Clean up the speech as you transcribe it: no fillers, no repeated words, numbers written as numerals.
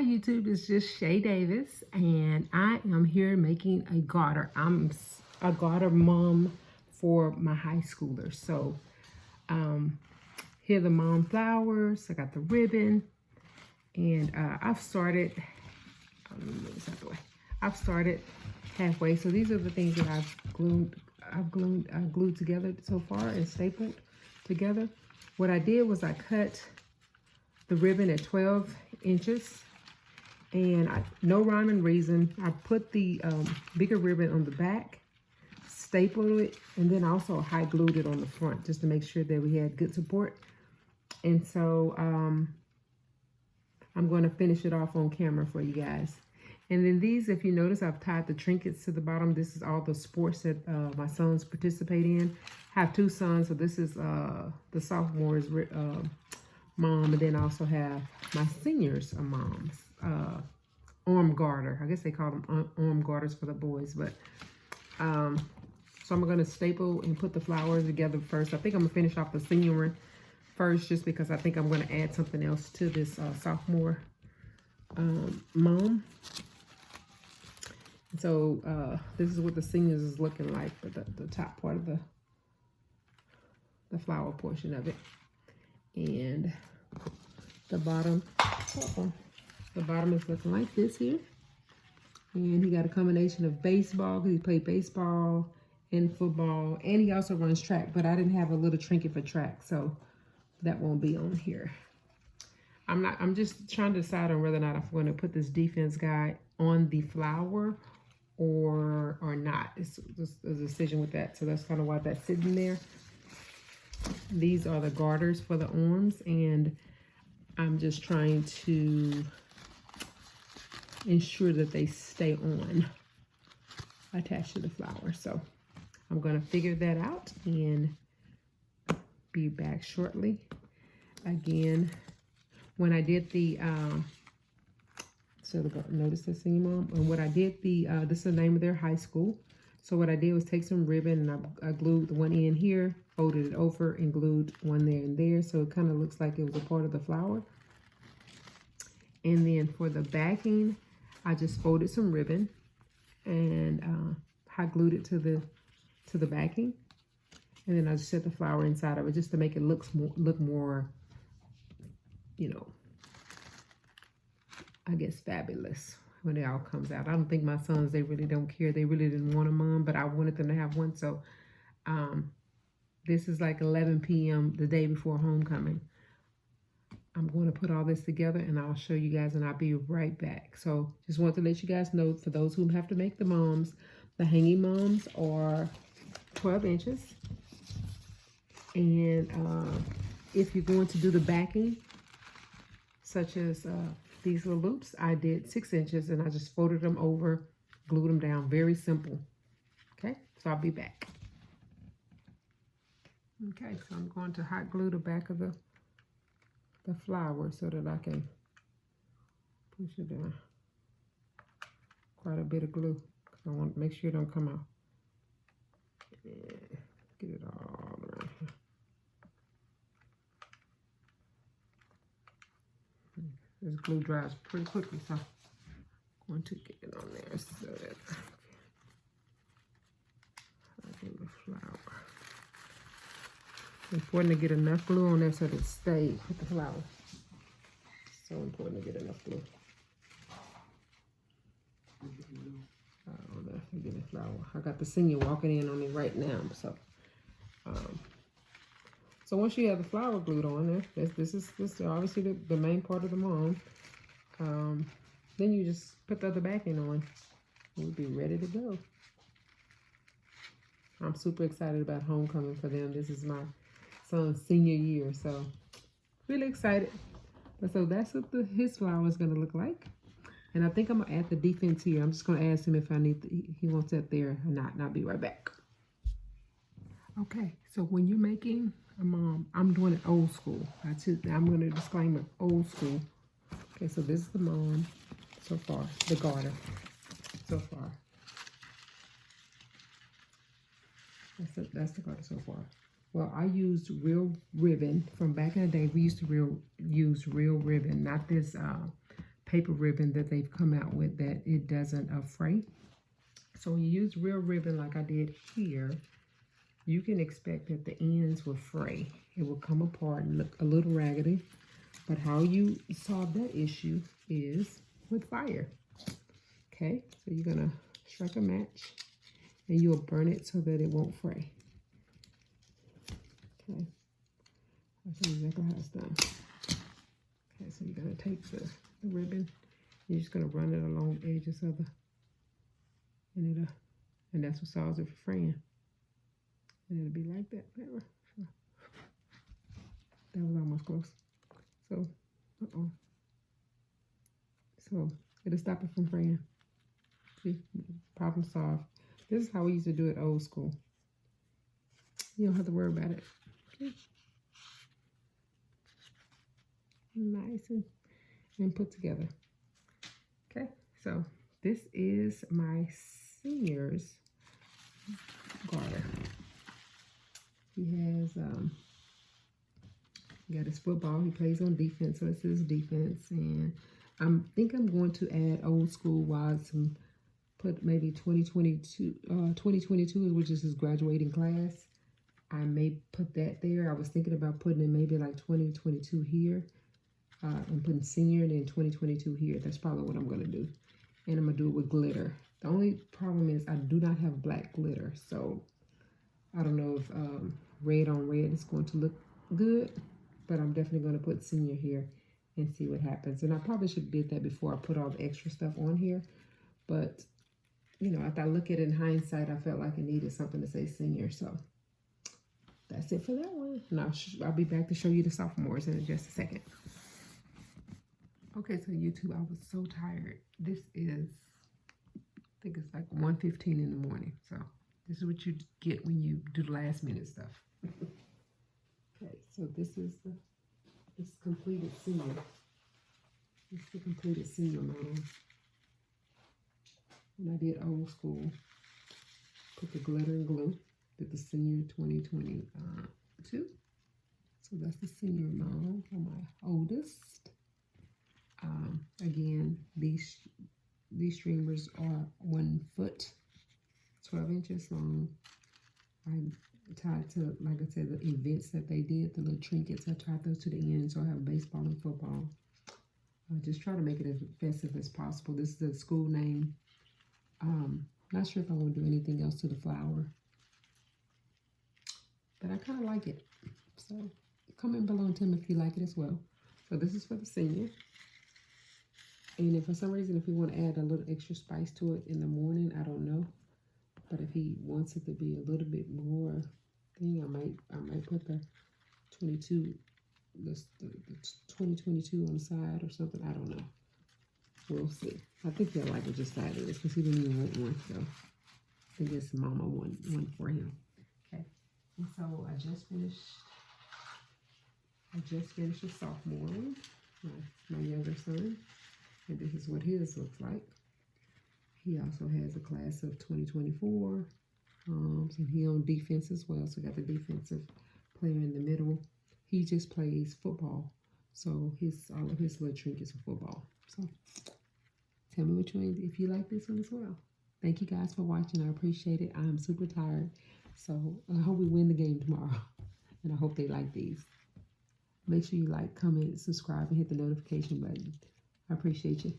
Hi YouTube, it's just Shay Davis and I am here making a garter. I'm a garter mom for my high schoolers. So here are the mom flowers. I got the ribbon and I've started, let me move this out the way. I've started halfway. So these are the things that I've glued together so far and stapled together. What I did was I cut the ribbon at 12 inches and no rhyme and reason. I put the bigger ribbon on the back, stapled it, and then also hot glued it on the front just to make sure that we had good support. And so I'm going to finish it off on camera for you guys. And then these, if you notice, I've tied the trinkets to the bottom. This is all the sports that my sons participate in. I have two sons, so this is the sophomores mom, and then I also have my seniors moms arm garter. I guess they call them arm garters for the boys, but so I'm gonna staple and put the flowers together first. I think I'm gonna finish off the senior one first, just because I think I'm gonna add something else to this sophomore mom. So this is what the seniors is looking like, but the top part of the flower portion of it, and the bottom. The bottom is looking like this here, and he got a combination of baseball because he played baseball and football, and he also runs track. But I didn't have a little trinket for track, so that won't be on here. I'm just trying to decide on whether or not I'm going to put this defense guide on the flower or not. It's just a decision with that. So that's kind of why that's sitting there. These are the garters for the arms, and I'm just trying to ensure that they stay on attached to the flower. So I'm going to figure that out and be back shortly. Again, when I did the notice the senior mom, and what I did this is the name of their high school. So what I did was take some ribbon and I glued the one end here, folded it over, and glued one there and there, so it kind of looks like it was a part of the flower. And then for the backing, I just folded some ribbon and hot glued it to the backing, and then I just set the flower inside of it just to make it look more, you know, I guess fabulous when it all comes out. I don't think my sons, they really don't care. They really didn't want a mom, but I wanted them to have one. So this is like 11 p.m. the day before homecoming. I'm going to put all this together and I'll show you guys, and I'll be right back. So just want to let you guys know, for those who have to make the moms, the hanging moms are 12 inches. And if you're going to do the backing, such as these little loops, I did 6 inches and I just folded them over, glued them down. Very simple. Okay, so I'll be back. Okay, so I'm going to hot glue the back of the flower so that I can push it down. Quite a bit of glue, because I want to make sure it don't come out. And get it all around here. This glue dries pretty quickly, so I'm going to get it on there so that I glue the flower. It's important to get enough glue on there so that it stays with the flower. So important to get enough glue. Oh, that's getting flower. I got the senior walking in on me right now. So, so once you have the flower glued on there, this is obviously the main part of the mom. Then you just put the other backing on. We'll be ready to go. I'm super excited about homecoming for them. This is my son's senior year, so really excited. But so that's what his flower is going to look like. And I think I'm going to add the defense here. I'm just going to ask him if I need he wants that there or not, and I'll be right back. Okay, so when you're making a mom, I'm doing it old school. I'm going to disclaimer, old school. Okay, so this is the mom so far, the garter so far. That's the garter so far. Well, I used real ribbon from back in the day. We used to use real ribbon, not this paper ribbon that they've come out with that it doesn't fray. So when you use real ribbon like I did here, you can expect that the ends will fray. It will come apart and look a little raggedy. But how you solve that issue is with fire. Okay, so you're gonna strike a match and you'll burn it so that it won't fray. Okay, that's exactly how it's done. Okay, so you're gonna take the ribbon, you're just gonna run it along the edges of the, and that's what solves it for fraying. And it'll be like that. That was almost close. So, so it'll stop it from fraying. See, problem solved. This is how we used to do it old school. You don't have to worry about it. Okay. Nice and put together. Okay, so this is my senior's garter. He has got his football. He plays on defense, so it's his defense. And I think I'm going to add old school wise and put maybe 2022, which is his graduating class. I may put that there. I was thinking about putting in maybe like 2022 here. And putting senior and then 2022 here. That's probably what I'm going to do. And I'm going to do it with glitter. The only problem is I do not have black glitter. So I don't know if red on red is going to look good. But I'm definitely going to put senior here and see what happens. And I probably should have did that before I put all the extra stuff on here. But, you know, after I look at it in hindsight, I felt like it needed something to say senior. So that's it for that one. And I'll be back to show you the sophomores in just a second. Okay, so YouTube, I was so tired. This is, I think it's like 1:15 in the morning. So this is what you get when you do the last minute stuff. Okay, so this is this completed senior. This is the completed senior model. When I did old school, put the glitter and glue. Did the senior 2022. So that's the senior model for my oldest. Again, these streamers are 1 foot, 12 inches long. I tied to, like I said, the events that they did, the little trinkets. I tied those to the end, so I have baseball and football. I just try to make it as festive as possible. This is the school name. Not sure if I want to do anything else to the flower, but I kind of like it. So comment below and tell me if you like it as well. So this is for the senior. And if for some reason, if you want to add a little extra spice to it in the morning, I don't know. But if he wants it to be a little bit more thing, I might put the 2022 on the side or something. I don't know. We'll see. I think he'll like it just how it is because he didn't even want one. So I think it's mama one for him. Okay. And so I just finished a sophomore one. My younger son. And this is what his looks like. He also has a class of 2024. And he on defense as well. So got the defensive player in the middle. He just plays football. So all of his little trinkets are football. So tell me which one, if you like this one as well. Thank you guys for watching. I appreciate it. I'm super tired. So I hope we win the game tomorrow. And I hope they like these. Make sure you like, comment, subscribe, and hit the notification button. I appreciate you.